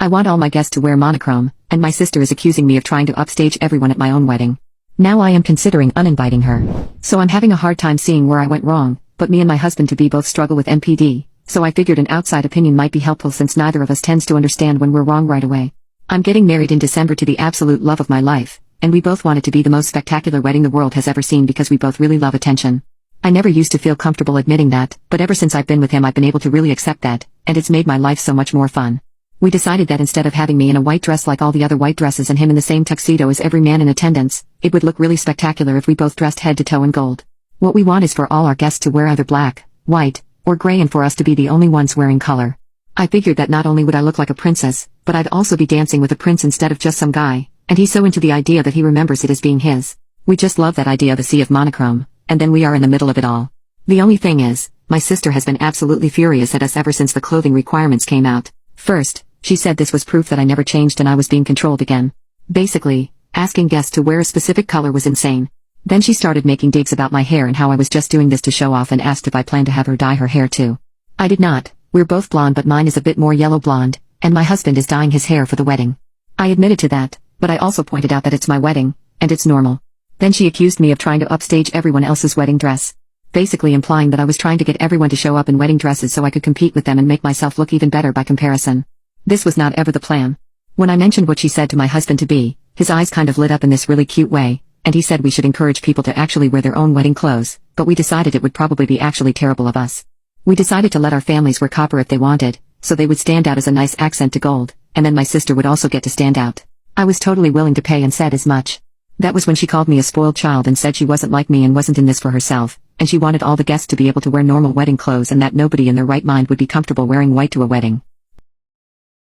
I want all my guests to wear monochrome, and my sister is accusing me of trying to upstage everyone at my own wedding. Now I am considering uninviting her. So I'm having a hard time seeing where I went wrong, but me and my husband-to-be both struggle with NPD, so I figured an outside opinion might be helpful since neither of us tends to understand when we're wrong right away. I'm getting married in December to the absolute love of my life, and we both want it to be the most spectacular wedding the world has ever seen because we both really love attention. I never used to feel comfortable admitting that, but ever since I've been with him I've been able to really accept that, and it's made my life so much more fun. We decided that instead of having me in a white dress like all the other white dresses and him in the same tuxedo as every man in attendance, it would look really spectacular if we both dressed head to toe in gold. What we want is for all our guests to wear either black, white, or gray and for us to be the only ones wearing color. I figured that not only would I look like a princess, but I'd also be dancing with a prince instead of just some guy, and he's so into the idea that he remembers it as being his. We just love that idea of the sea of monochrome, and then we are in the middle of it all. The only thing is, my sister has been absolutely furious at us ever since the clothing requirements came out. First, she said this was proof that I never changed and I was being controlled again. Basically, asking guests to wear a specific color was insane. Then she started making digs about my hair and how I was just doing this to show off and asked if I planned to have her dye her hair too. I did not. We're both blonde but mine is a bit more yellow blonde, and my husband is dyeing his hair for the wedding. I admitted to that, but I also pointed out that it's my wedding, and it's normal. Then she accused me of trying to upstage everyone else's wedding dress. Basically implying that I was trying to get everyone to show up in wedding dresses so I could compete with them and make myself look even better by comparison. This was not ever the plan. When I mentioned what she said to my husband-to-be, his eyes kind of lit up in this really cute way, and he said we should encourage people to actually wear their own wedding clothes, but we decided it would probably be actually terrible of us. We decided to let our families wear copper if they wanted, so they would stand out as a nice accent to gold, and then my sister would also get to stand out. I was totally willing to pay and said as much. That was when she called me a spoiled child and said she wasn't like me and wasn't in this for herself, and she wanted all the guests to be able to wear normal wedding clothes and that nobody in their right mind would be comfortable wearing white to a wedding.